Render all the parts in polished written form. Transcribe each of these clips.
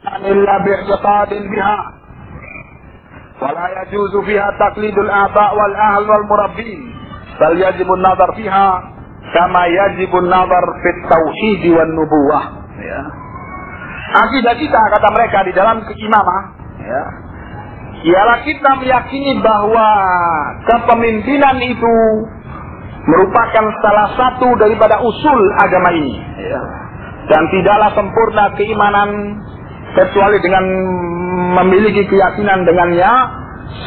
illa bi'tiqadin biha wa la yajuzu fiha taqlidul aba' wal ahl wal murabbin bal yajibu an-nazar fiha kama yajibu an-nazar fit tauhid wan nubuwah. Ya. Akidah kita, kata mereka, di dalam keimamah, ya, ialah kita meyakini bahwa kepemimpinan itu merupakan salah satu daripada usul agama ini, ya. Dan tidaklah sempurna keimanan kecuali dengan memiliki keyakinan dengannya,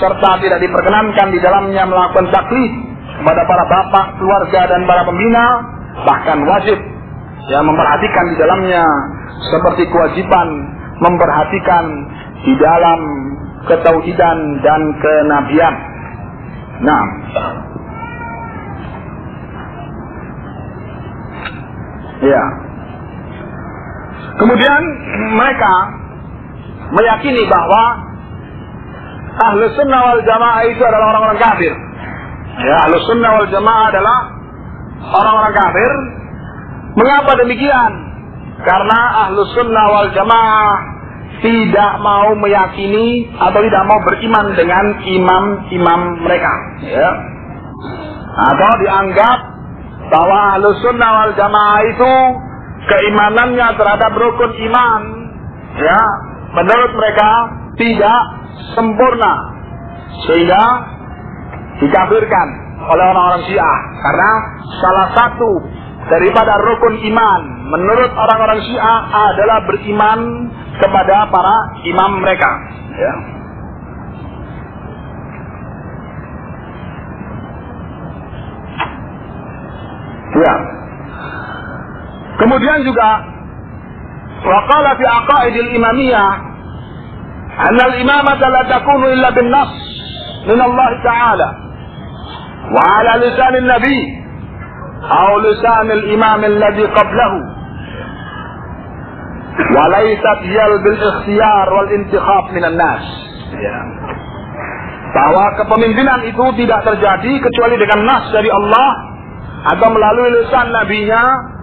serta tidak diperkenankan di dalamnya melakukan taklid kepada para bapak, keluarga, dan para pembina. Bahkan wajib, ya, memperhatikan di dalamnya seperti kewajiban memperhatikan di dalam ketauhidan dan kenabian. Nah, ya. Kemudian mereka meyakini bahwa Ahlus Sunnah wal Jamaah itu adalah orang-orang kafir. Ya, Ahlus Sunnah wal Jamaah adalah orang-orang kafir. Mengapa demikian? Karena Ahlus Sunnah wal Jamaah tidak mau meyakini atau tidak mau beriman dengan imam-imam mereka, ya. Atau dianggap bahwa Ahlus Sunnah wal Jamaah itu keimanannya terhadap rukun iman, ya, menurut mereka tidak sempurna, sehingga dikafirkan oleh orang-orang Syiah. Karena salah satu daripada rukun iman menurut orang-orang Syiah adalah beriman kepada para imam mereka, ya. Ya. Kemudian juga waqala fi aqaidil imamiyah anna al-imamata la takunu illa bin nas min Allah Ta'ala wa ala lisan an-nabi aw lisan al-imam alladhi qablahu wa laysat yal bil ikhtiyar wal intikhab min an-nas. Ya. Bahwa kepemimpinan itu tidak terjadi kecuali dengan nas dari Allah atau melalui lisan nabinya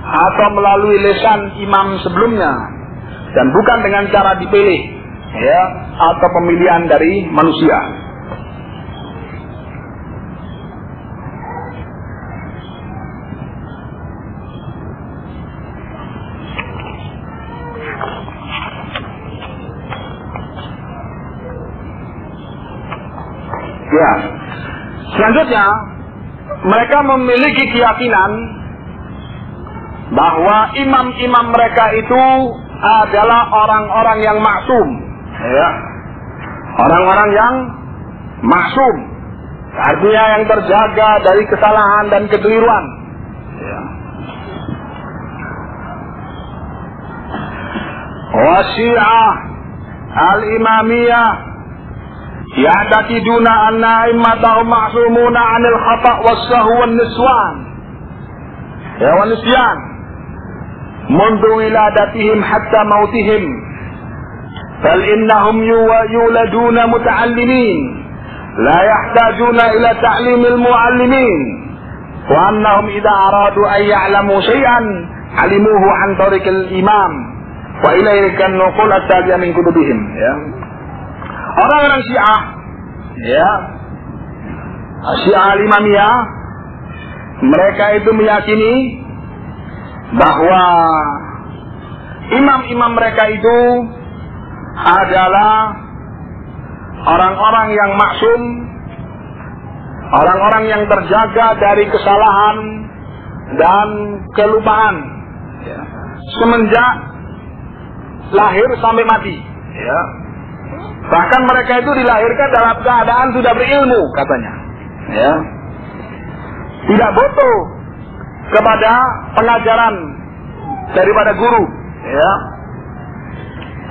atau melalui lisan imam sebelumnya, dan bukan dengan cara dipilih, ya, atau pemilihan dari manusia. Ya. Selanjutnya, mereka memiliki keyakinan bahwa imam-imam mereka itu adalah orang-orang yang maksum, ya. Orang-orang yang maksum, artinya yang terjaga dari kesalahan dan kekeliruan, ya. Wasyiah al-imamiyah ya'taqiduna anna a'immatahum ma'sumuna 'anil khata' was-sahwi wan-niswan, ya, wan-nisyan mundu wiladatihim hatta mautihim, bal innahum yuladuna muta'allimin la yahtajuna ila ta'limil mu'allimin wa annahum idza aradu an ya'lamu shay'an 'alimuhu 'an tariqil imam wa ilayka an-nuqul at-tabi'a min kutubihim, ya. Orang-orang Syiah, ya, Syiah al-Imamiyah, mereka itu meyakini bahwa imam-imam mereka itu adalah orang-orang yang maksum, orang-orang yang terjaga dari kesalahan dan kelupaan, ya, semenjak lahir sampai mati, ya. Bahkan mereka itu dilahirkan dalam keadaan sudah berilmu, katanya, ya. Tidak butuh kepada pengajaran daripada guru, ya.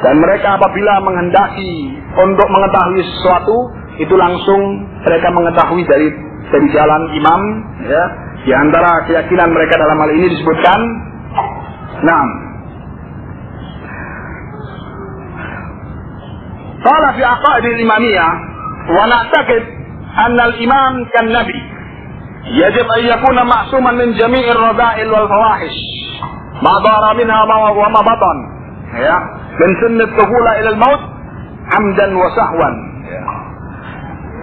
Dan mereka apabila menghendaki untuk mengetahui sesuatu, itu langsung mereka mengetahui dari jalan imam, ya. Di antara keyakinan mereka dalam hal ini disebutkan, nah, qala fi aqaidil imamiyah wa na'taqid anna al-imam kan nabi yajib an yakuna ma'suman min jami'ir rada'il wal fawahish ma dhara minha wa ma batan, ya. min sunnat tuhula ilal maut amdan wa sahwan.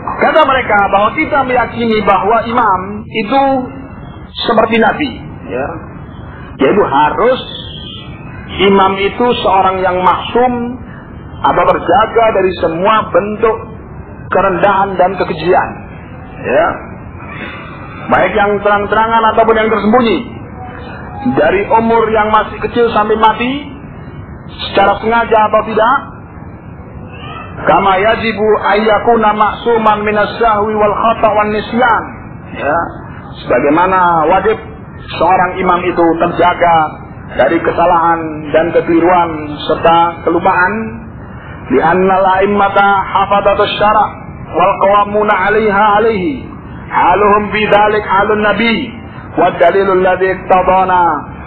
Kata mereka bahwa kita meyakini bahwa imam itu seperti nabi, yaitu harus imam itu seorang yang maksum atau terjaga dari semua bentuk kerendahan dan kekejian, baik yang terang-terangan ataupun yang tersembunyi, dari umur yang masih kecil sampai mati, secara sengaja atau tidak. Kama yajibu ayyakuna ma'suman minas sahwi wal khata' wan nisyan. Sebagaimana wajib seorang imam itu terjaga dari kesalahan dan kekeliruan serta kelupaan. Li'anna la'immata hafadhatus syara' wal qawamuna 'alaihi haluhum bidzalik 'alun nabi wa dalilul ladzi iqtadana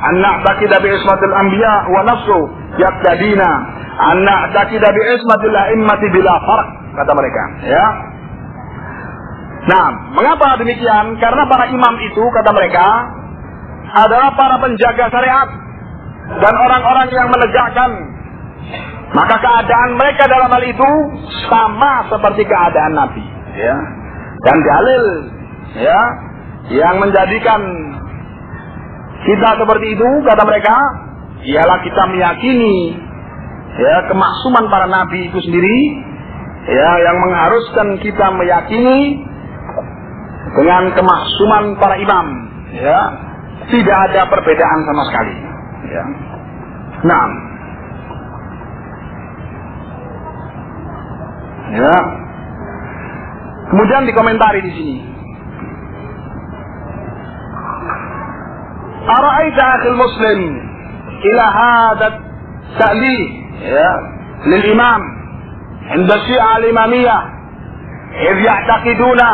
an na'taqida bi ismatil anbiya wa nafsu yaqtadina an na'taqida bi ismatil a'immati bila farq, kata mereka, Nah, mengapa demikian? Karena para imam itu, kata mereka, adalah para penjaga syariat dan orang-orang yang menegakkan. Maka keadaan mereka dalam hal itu sama seperti keadaan Nabi, Dan dalil, yang menjadikan kita seperti itu, kata mereka, ialah kita meyakini kemaksuman para nabi itu sendiri, yang mengharuskan kita meyakini dengan kemaksuman para imam, tidak ada perbedaan sama sekali. Nah, kemudian dikomentari di sini. Ara'aita akhil muslim ila hadha ta'lih lil imam inda syi'a al-imamiyah idh ya'taqiduna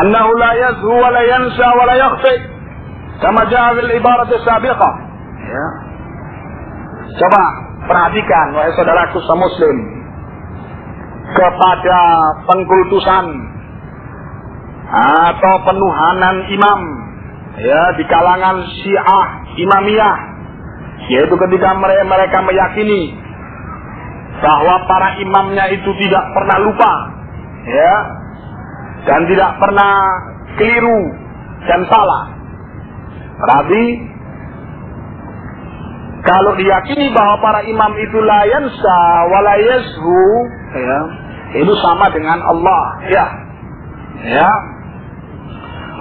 annahu la yazhu wa la yansa wa la yakhti kama ja'a fil ibarat as-sabiqah. Coba perhatikan wahai saudaraku semuslim kepada pengkultusan atau penuhanan imam di kalangan Syiah Imamiyah, yaitu ketika mereka meyakini bahwa para imamnya itu tidak pernah lupa, dan tidak pernah keliru dan salah. Berarti kalau diyakini bahwa para imam itu la yansa wa la yazhu, itu sama dengan Allah,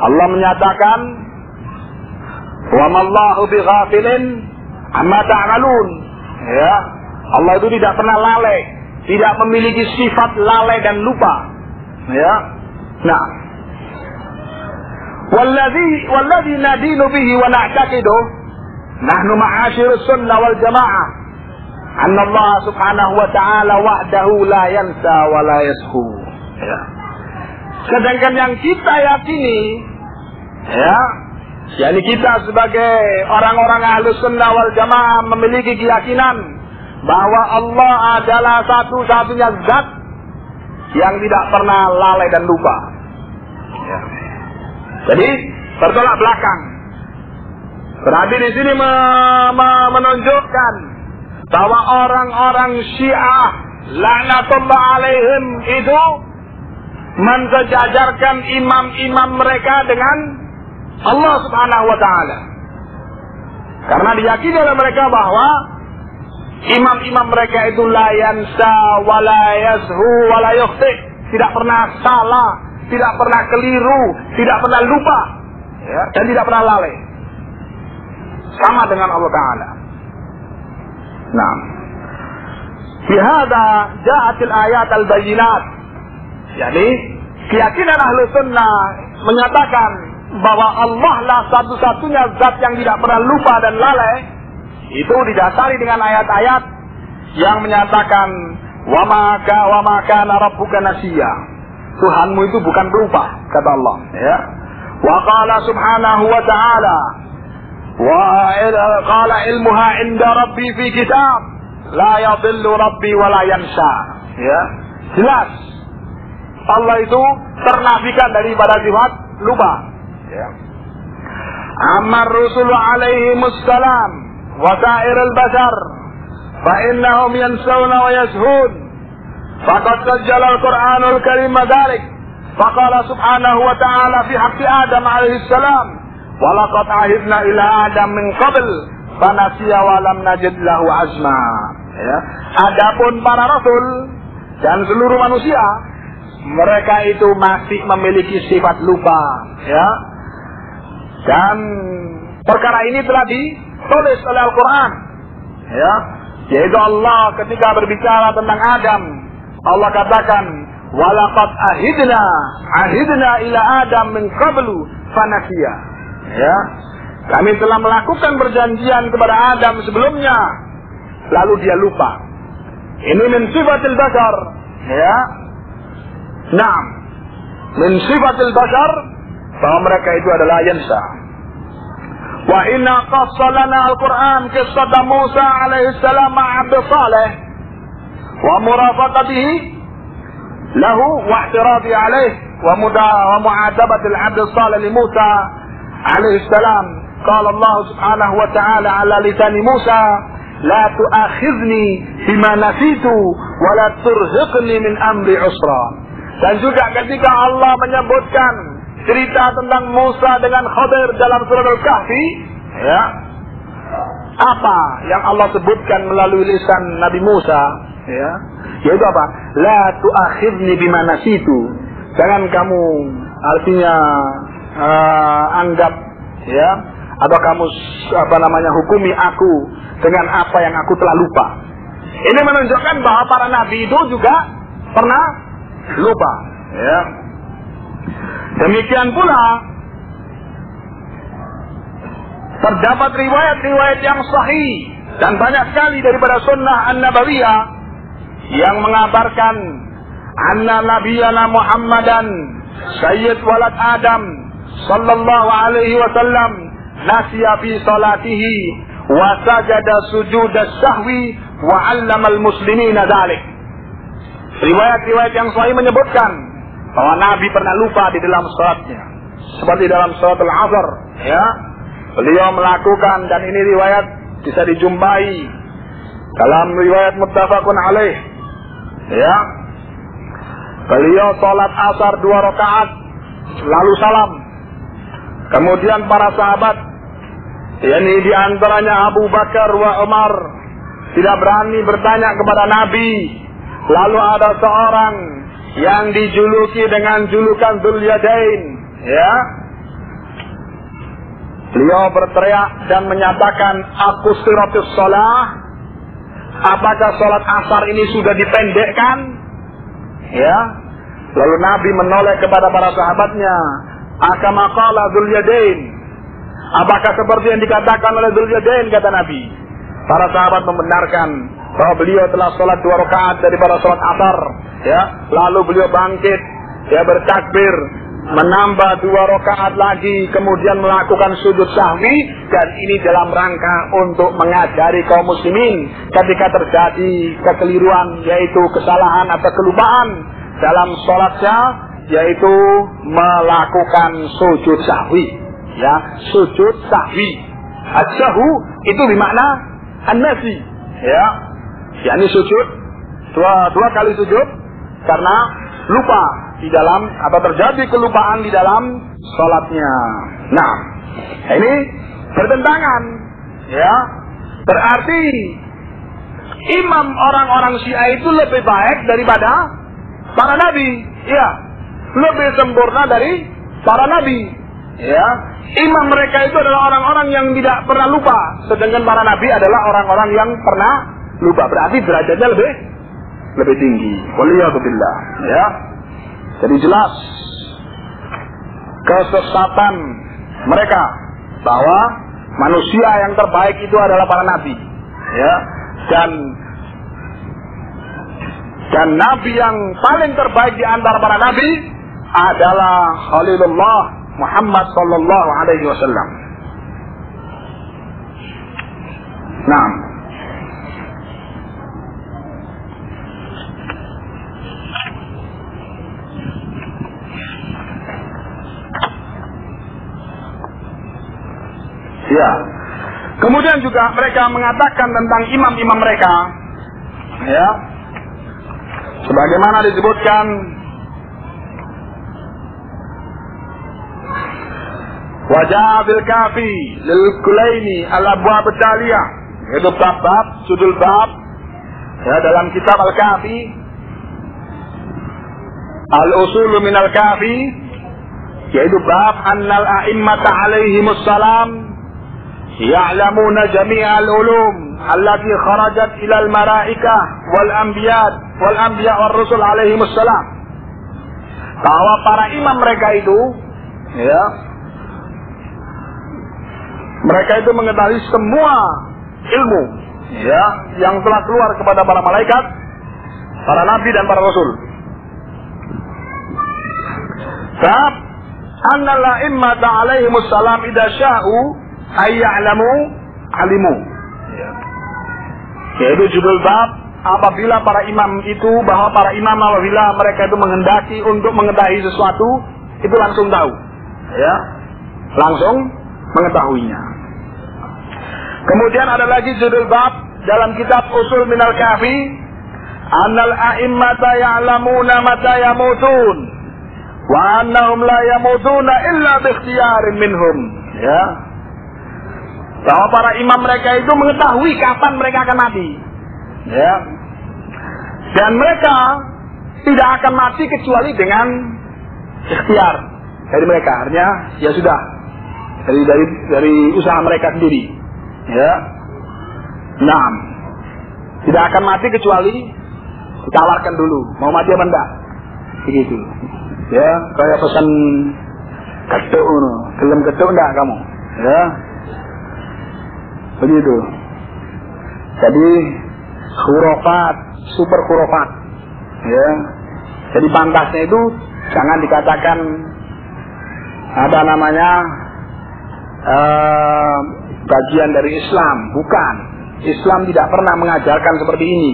Allah menyatakan wa mallahu bighafilin amma ta'malun. Allah itu tidak pernah lalai, tidak memiliki sifat lalai dan lupa. Nah, walladzi nadinu bihi wa na'taqidu nahnu ma'asyirus sunnah wal jamaah anna Allah subhanahu wa ta'ala wahdahu la yansa wa la yashu. Sedangkan yang kita yakini, yakni kita sebagai orang-orang ahlus sunnah wal jamaah memiliki keyakinan bahwa Allah adalah satu-satunya zat yang tidak pernah lalai dan lupa. Jadi bertolak belakang. Berarti di sini menunjukkan bahwa orang-orang Syiah laknatullah alaihim itu mensejajarkan imam-imam mereka dengan Allah subhanahu wa ta'ala. Karena diyakini oleh mereka bahwa imam-imam mereka itu la yansa wa la yazhu wa la yukhti, tidak pernah salah, tidak pernah keliru, tidak pernah lupa, dan tidak pernah lalai, sama dengan Allah Ta'ala. Nah, bihada ja'atil ayat al-bayyinat. Jadi keyakinan ahlu sunnah menyatakan bahwa Allah lah satu-satunya zat yang tidak pernah lupa dan lalai, itu didasari dengan ayat-ayat yang menyatakan wa ma kana rabbuka nasiya, Tuhanmu itu bukan pelupa, kata Allah, wa qala subhanahu wa ta'ala wa qala ilmuha inda rabbi fi kitab la yadhillu rabbi wa la yansa. Jelas Allah itu ternafikan daripada sifat lupa. Amar rusulu alaihi musallam wa sa'irul bashar fa innahum yansawna wa yashhun. Faqad sajjala al-Qur'anul Karim dzalik. Faqala subhanahu wa ta'ala fi haqqi Adam alaihi salam, wa laqad ahidna ila Adam min qabl fanasiya wa lam najid lahu azma. Ya. Adapun para rasul dan seluruh manusia, mereka itu masih memiliki sifat lupa, ya. Dan perkara ini telah ditulis oleh Al-Quran, ya. Yaitu Allah ketika berbicara tentang Adam, Allah katakan, walaqad ahidna ila Adam min qablu fanasiya. Ya. Kami telah melakukan perjanjian kepada Adam sebelumnya, lalu dia lupa. Ini min sifatil bashar, ya. Naam, min sifatil bashar, bahwa mereka itu adalah yansa. Wa inna qassalana al-Quran qissata Musa alaihi salam ma'a Abd Saleh wa murafaqatihi lahu wa i'tiradi alaihi wa mu'atabati al-Abd Saleh li Musa alaihi salam. Qala Allah subhanahu wa ta'ala ala lisani Musa, la tu'akhidni bima nasitu wa la turhiqni min amri usra. Dan juga ketika Allah menyebutkan cerita tentang Musa dengan Khadir dalam surah Al-Kahfi, ya, apa yang Allah sebutkan melalui lisan Nabi Musa, ya, yaitu apa? La tu'akhidni bima nasitu. Jangan kamu, artinya anggap, ya, atau kamu hukumi aku dengan apa yang aku telah lupa. Ini menunjukkan bahwa para nabi itu juga pernah lupa, ya. Demikian pula terdapat riwayat-riwayat yang sahih dan banyak sekali daripada sunnah an-nabawiyah yang mengabarkan anna nabiyana Muhammadan sayyid walad Adam sallallahu alaihi wasallam nasiya fi salatihi wa sajada sujud as-sahwi wa 'allama al-muslimina dzalik. Riwayat-riwayat yang sahih menyebutkan bahwa Nabi pernah lupa di dalam salatnya, seperti dalam salat al-asr, ya. Beliau melakukan, dan ini riwayat bisa dijumpai dalam riwayat muttafaqun alaih, ya. Beliau salat asar 2 rakaat lalu salam. Kemudian para sahabat, yakni di antaranya Abu Bakar wa Umar, tidak berani bertanya kepada Nabi. Lalu ada seorang yang dijuluki dengan julukan Dzul Yadain, ya. Beliau berteriak dan menyatakan, aku siratus shalah, apakah salat asar ini sudah dipendekkan? Ya. Lalu Nabi menoleh kepada para sahabatnya, akama qala Dzul Yadain, apakah seperti yang dikatakan oleh Dzul Yadain, kata Nabi. Para sahabat membenarkan bahwa beliau telah sholat 2 rakaat daripada sholat asar, ya. Lalu beliau bangkit, ya, bertakbir, menambah 2 rakaat lagi, kemudian melakukan sujud sahwi, dan ini dalam rangka untuk mengajari kaum muslimin ketika terjadi kekeliruan, yaitu kesalahan atau kelupaan dalam sholatnya, yaitu melakukan sujud sahwi, ya, sujud sahwi. As-sahwu itu bermakna an-nasi, ya. Yakni sujud dua kali sujud karena lupa di dalam, atau terjadi kelupaan di dalam sholatnya. Nah, ini bertentangan, ya. Berarti imam orang-orang Syiah itu lebih baik daripada para nabi, ya, lebih sempurna dari para nabi, ya. Imam mereka itu adalah orang-orang yang tidak pernah lupa, sedangkan para nabi adalah orang-orang yang pernah lupa. Berarti derajatnya lebih tinggi. Waliyadzubillah, ya. Jadi jelas kesesatan mereka bahwa manusia yang terbaik itu adalah para nabi, ya. Dan nabi yang paling terbaik di antara para nabi adalah Khalilullah Muhammad sallallahu alaihi wasallam. Naam. Ya. Kemudian juga mereka mengatakan tentang imam-imam mereka, ya, sebagaimana disebutkan wajah bil kafi lil kulaini al abwab taliyah, itu bab-bab, judul bab, ya, dalam kitab al kafi al usul min al kafi, yaitu bab annal a'immata alaihimus salam ya'lamuna jami'al ulum allati kharajat ilal malaikah wal anbiya wal rusul alaihimus salam, bahwa para imam mereka itu, ya, mereka itu mengetahui semua ilmu, ya, yang telah keluar kepada para malaikat, para nabi dan para rasul. Bab annal a'immata alaihimus salam idza sya'u ayya'lamu alimu, yaitu judul bab apabila para imam itu, bahwa para imam apabila mereka itu menghendaki untuk mengetahui sesuatu itu langsung tahu, ya, langsung mengetahuinya. Kemudian ada lagi judul bab dalam kitab usul minal kafi annal a'immata ya'lamuna mata yamutun wa annahum la yamutuna illa bi ikhtiyarin minhum, ya, bahwa para imam mereka itu mengetahui kapan mereka akan mati, ya, dan mereka tidak akan mati kecuali dengan ikhtiar dari mereka, artinya ya sudah dari usaha mereka sendiri, ya. Nah, tidak akan mati kecuali ditawarkan dulu mau mati apa enggak, begitu, ya, kayak pesan ketuk, gelem ketuk enggak kamu, ya, begitu. Jadi khurafat, super khurafat, ya. Jadi pantasnya itu jangan dikatakan ada namanya bagian dari Islam, bukan. Islam tidak pernah mengajarkan seperti ini,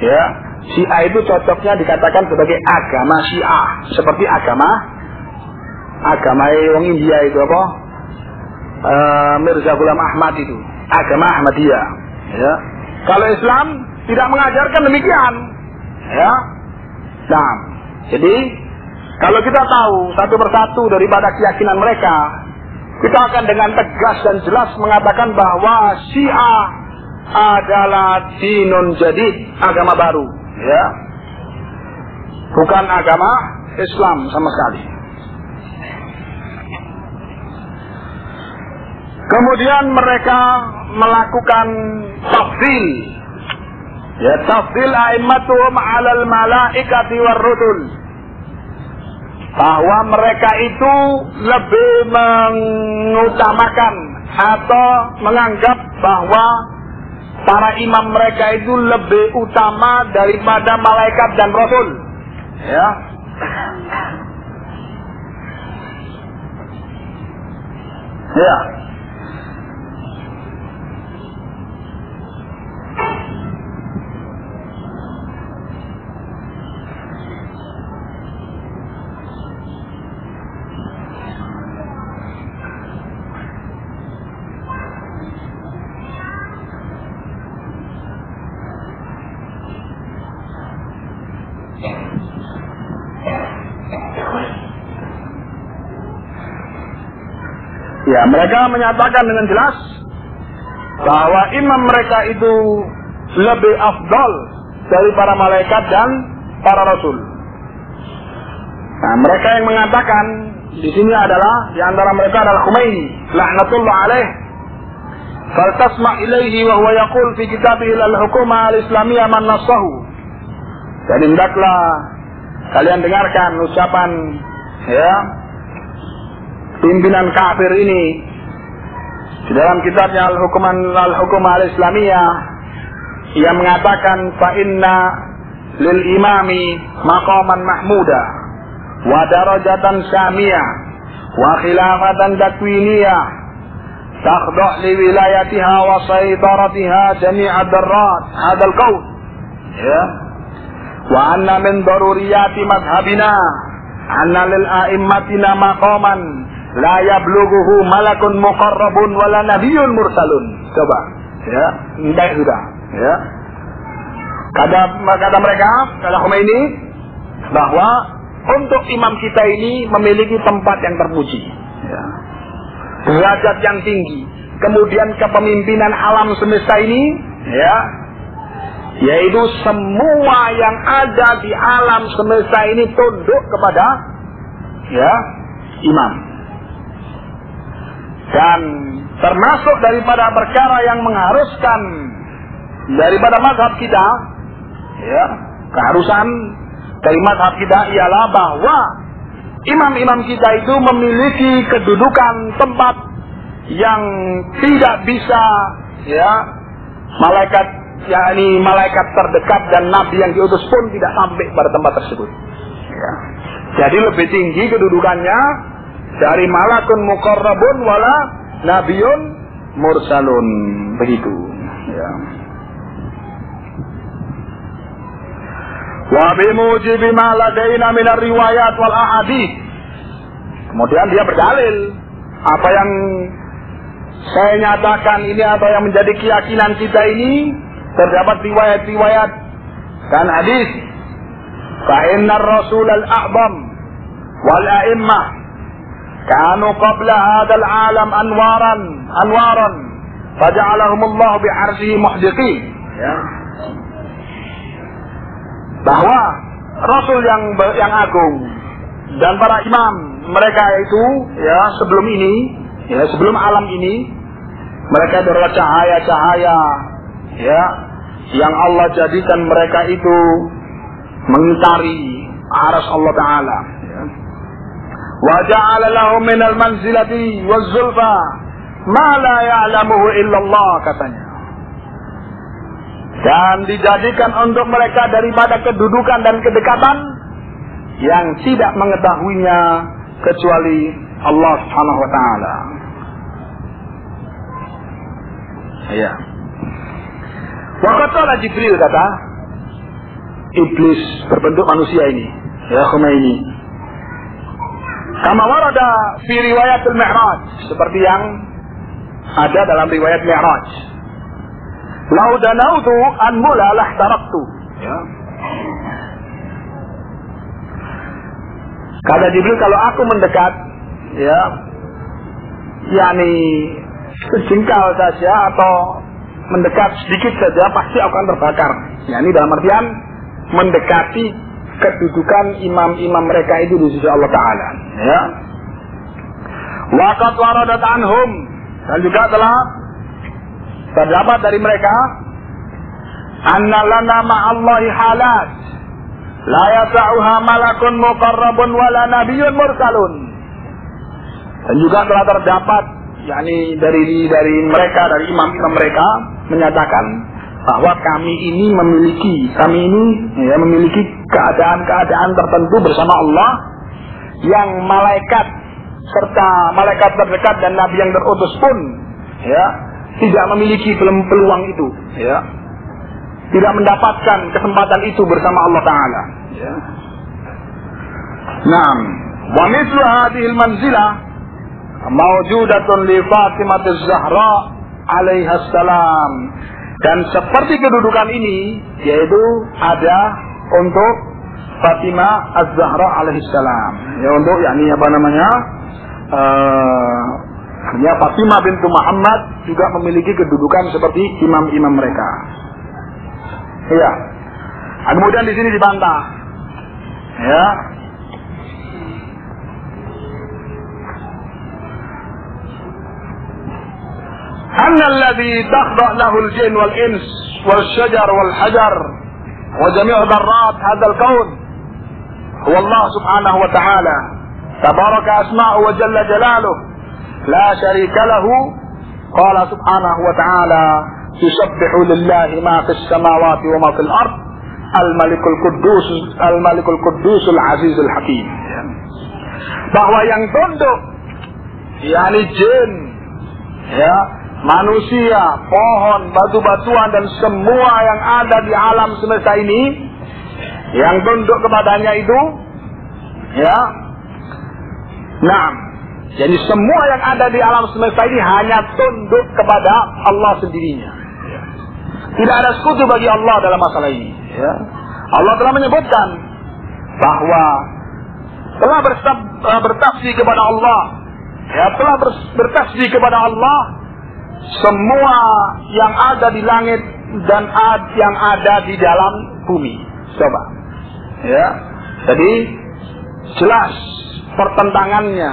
ya. Syiah itu cocoknya dikatakan sebagai agama Syiah, seperti agama orang India itu apa, Mirza Ghulam Ahmad itu, agama Ahmadiyah, ya. Kalau Islam tidak mengajarkan demikian, ya. Nah, jadi kalau kita tahu satu persatu daripada keyakinan mereka, kita akan dengan tegas dan jelas mengatakan bahwa Syiah adalah dinun jadid, agama baru, ya, bukan agama Islam sama sekali. Kemudian mereka melakukan tafdil, ya, tafdil a'immatuhum 'alal malaikati war rusul, bahwa mereka itu lebih mengutamakan atau menganggap bahwa para imam mereka itu lebih utama daripada malaikat dan rasul, ya. Ya. Ya, mereka menyatakan dengan jelas bahwa imam mereka itu lebih afdal dari para malaikat dan para rasul. Nah, mereka yang mengatakan di sini adalah, di antara mereka adalah Khomeini, laknatullah alaih. Faltasma' ilaihi wa huwa yaqul fi kitabih al-hukumah al-islamiyah man nassahu. Jadi hendaklah kalian dengarkan ucapan, ya, pimpinan kafir ini di dalam kitabnya Al-Hukumah Al-Islamiyah, yang mengatakan fa inna lil imami maqaman mahmuda wa darajatan samiyah wa khilafatan takwiniyah takhda' li wilayatiha wa saytaratiha jami'a darrat hadzal qaul, ya, wa anna min daruriyati madhhabina anna lil a'immatina maqaman la yablughuhu malakun muqarrabun wala nabiyyun mursalun. Coba, ya, tidak sudah, ya. Kata mereka, kata Khomeini, bahwa untuk imam kita ini memiliki tempat yang terpuji, ya, derajat yang tinggi, kemudian kepemimpinan alam semesta ini, ya, yaitu semua yang ada di alam semesta ini tunduk kepada, ya, imam. Dan termasuk daripada perkara yang mengharuskan daripada mazhab kita, ya, keharusan dari mazhab kita ialah bahwa imam-imam kita itu memiliki kedudukan tempat yang tidak bisa, ya, malaikat, yakni malaikat terdekat dan nabi yang diutus pun tidak sampai pada tempat tersebut, ya. Jadi lebih tinggi kedudukannya dari malakun muqarrabun wala nabiyun mursalun, begitu, ya. Wa bimujibi ma ladaina min ar-riwayat wal ahadits. Kemudian dia berdalil apa yang saya nyatakan ini atau yang menjadi keyakinan kita ini terdapat riwayat-riwayat dan hadis. Fa innar rasul al-a'zam wal a'immah kanu qabla hadzal alam anwaran faja'alahumullah bi'arsyihi muhdiqin, ya. Bahwa Rasul yang agung dan para imam mereka itu, ya, sebelum ini, ya, sebelum alam ini, mereka adalah cahaya-cahaya, ya, yang Allah jadikan mereka itu mengitari arsy Allah Ta'ala, ya. Wa ja'ala lahum minal manzilati waz zulfa ma la ya'lamuhu illallah, katanya. Dan dijadikan untuk mereka daripada kedudukan dan kedekatan yang tidak mengetahuinya kecuali Allah Subhanahu wa Ta'ala. Ya. Waqala Jibril, kata iblis berbentuk manusia ini, ya, Khomeini. Kama warada fi riwayatul Mi'raj, seperti yang ada dalam riwayat Mi'raj. Lau danautu an mula lah taraktu, ya. Kata Jibril, kalau aku mendekat, ya, yakni sejengkal saja atau mendekat sedikit saja, pasti akan terbakar. Yakni dalam artian mendekati kedudukan imam-imam mereka itu di sisi Allah Ta'ala, ya. Waqad waradat anhum, dan juga telah terdapat dari mereka anna lana ma'allahi halat la yasa'uha malakun muqarrabun wala nabiyyun mursalun. Dan juga telah terdapat, yakni dari mereka, dari imam-imam mereka menyatakan bahwa kami ini memiliki keadaan-keadaan tertentu bersama Allah yang malaikat serta malaikat terdekat dan nabi yang terutus pun, ya, tidak memiliki peluang itu, ya, tidak mendapatkan kesempatan itu bersama Allah Ta'ala, ya. Naam, wa mithlu hadhihi al-manzilah mawjudatun li Fatimah az-Zahra alaiha salam. Dan seperti kedudukan ini, yaitu ada untuk Fatimah az-Zahra alaihi salam, ya, untuk yakni apa namanya, ya, Fatimah bintu Muhammad juga memiliki kedudukan seperti imam-imam mereka. Iya. Kemudian di sini dibantah, ya. Anna alladhi takhda' lahu al-jinn wal-ins wal-shajar wal-hajar wa jami'u dharrat hadha al-kawn huwa Allah subhanahu wa ta'ala tabaraka asma'u wa jalla jalaluhu la syarika lahu. Qala subhanahu wa ta'ala yusabbihu lillahi ma fis samawati wa ma fil ard al-malikul quddus al-azizul hakim. Bahwa yang tunduk, yakni jin, ya, manusia, pohon, batu-batuan dan semua yang ada di alam semesta ini, yang tunduk kepadanya itu, ya, nah, Jadi semua yang ada di alam semesta ini hanya tunduk kepada Allah sendirinya. Tidak ada sekutu bagi Allah dalam masalah ini. Allah telah menyebutkan bahwa telah bertasbih kepada Allah, telah bertasbih kepada Allah semua yang ada di langit dan yang ada di dalam bumi. Coba, jadi jelas pertentangannya,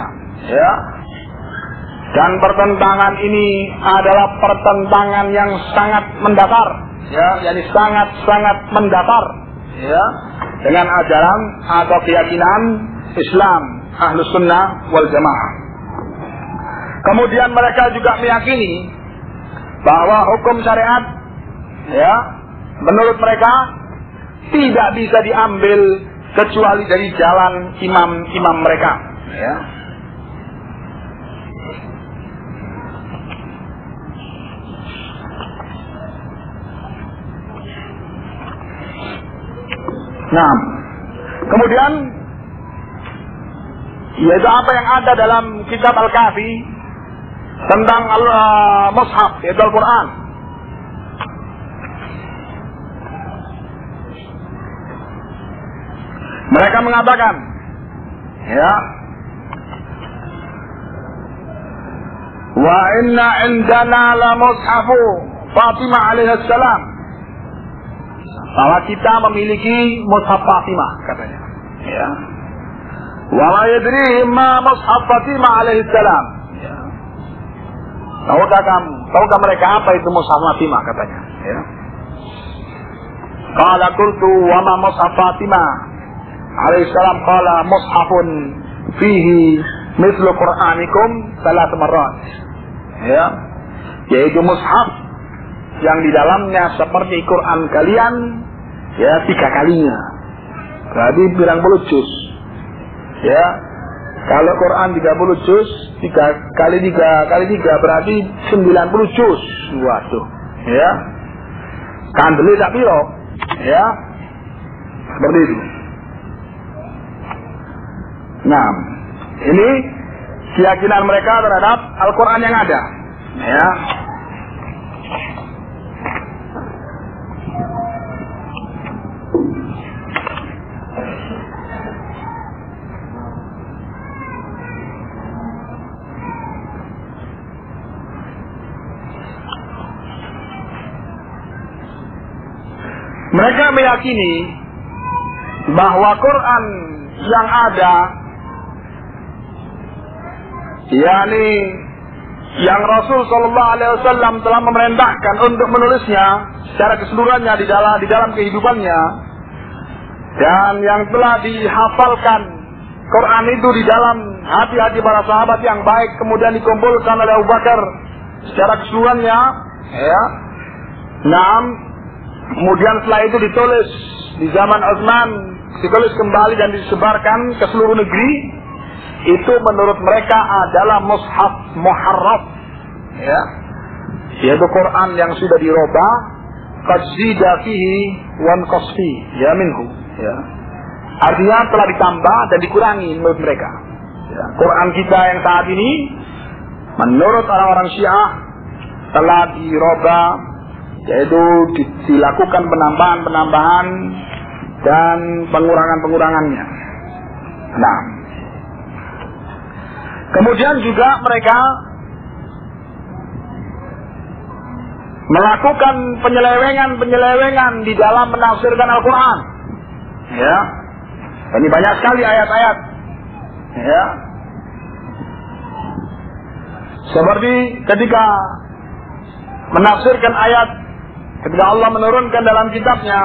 dan pertentangan ini adalah pertentangan yang sangat mendasar, yakni sangat mendasar, dengan ajaran atau keyakinan Islam Ahlus Sunnah wal Jamaah. Kemudian mereka juga meyakini bahwa hukum syariat, menurut mereka tidak bisa diambil kecuali dari jalan imam-imam mereka. Nah, kemudian yaitu apa yang ada dalam kitab Al-Kahfi tentang Mushaf, yaitu Al-Quran. Mereka mengatakan, wa inna indana la mushafu Fatimah alaihi salam, bahwa kita memiliki mushaf Fatimah, katanya. Wa la yadri ma mushaf Fatimah alaihi salam. Tahukah mereka apa itu mushaf Fatimah, katanya. Qala qultu wa ma mushaf Fatimah alaihi salam, qala mushafun fihi mithlu Qur'anikum salat marrat. Yaitu mushaf yang di dalamnya seperti Quran kalian 3 kalinya. Berarti berang puluh juz. Kalau Quran 30 juz, 3 kali 3 berarti 90 juz. Waduh. Kandeli tak piro. Seperti itu. Nah, ini keyakinan mereka terhadap Al-Quran yang ada. Mereka meyakini bahwa Quran yang ada, yakni yang Rasul Sallallahu Alaihi Wasallam telah memerintahkan untuk menulisnya secara keseluruhannya di dalam kehidupannya, dan yang telah dihafalkan Quran itu di dalam hati-hati para sahabat yang baik, kemudian dikumpulkan oleh Abu Bakar secara keseluruhannya, kemudian setelah itu ditulis di zaman Utsman, ditulis kembali dan disebarkan ke seluruh negeri. Itu menurut mereka adalah mushaf muharraf, yaitu Quran yang sudah dirubah, qad zida fihi wan qasfi minhu, artinya telah ditambah dan dikurangi menurut mereka. Quran kita yang saat ini menurut orang-orang Syiah telah dirubah, yaitu dilakukan penambahan dan pengurangannya. Nah, kemudian juga mereka melakukan penyelewengan di dalam menafsirkan Al-Quran. Ini banyak sekali ayat-ayat. Seperti ketika menafsirkan ayat, ketika Allah menurunkan dalam kitabnya,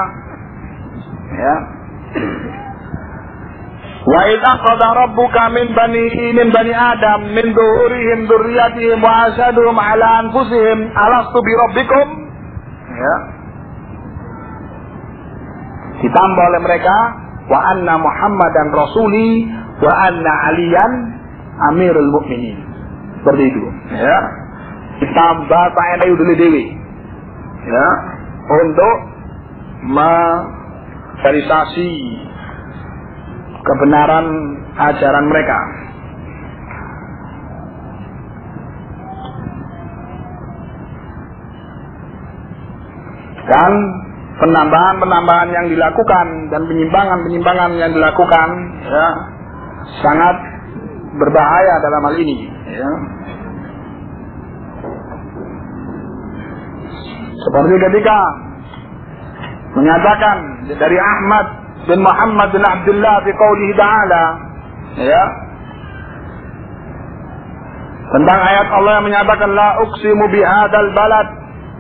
wa idh akhadha rabbuka min bani Adam min dhuhurihim dzurriyyatihim wa ashhadahum ala anfusihim alastu bi rabbikum, ditambah oleh mereka wa anna Muhammadan rasuli wa anna aliyan amirul mukminin, seperti itu. Ditambah saene udule dewi, untuk memverifikasi kebenaran ajaran mereka. Dan penambahan-penambahan yang dilakukan dan penyimpangan-penyimpangan yang dilakukan ya, sangat berbahaya dalam hal ini ya. Seperti ketika menyatakan dari Ahmad bin Muhammad bin Abdullah fi qoulihi ta'ala ya, tentang ayat Allah yang menyatakan la uqsimu bihadzal balad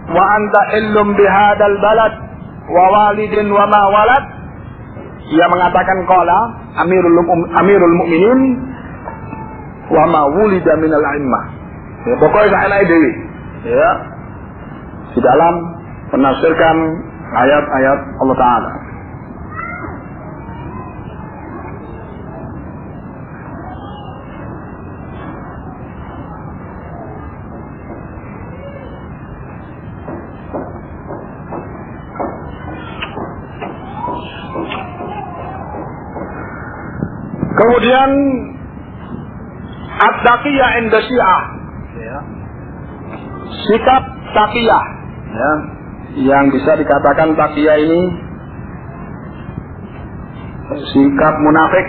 wa anta illum bihadzal balad wa walidin wa ma walad. Ia mengatakan qala amirul mu'minin wa ma wulida minal a'immah. Ya, pokoknya salah dewi ya, di dalam menafsirkan ayat-ayat Allah Ta'ala. Kemudian at-taqiyah inda Syiah ya, sikap taqiyah ya, yang bisa dikatakan taqiyah ini sikap munafik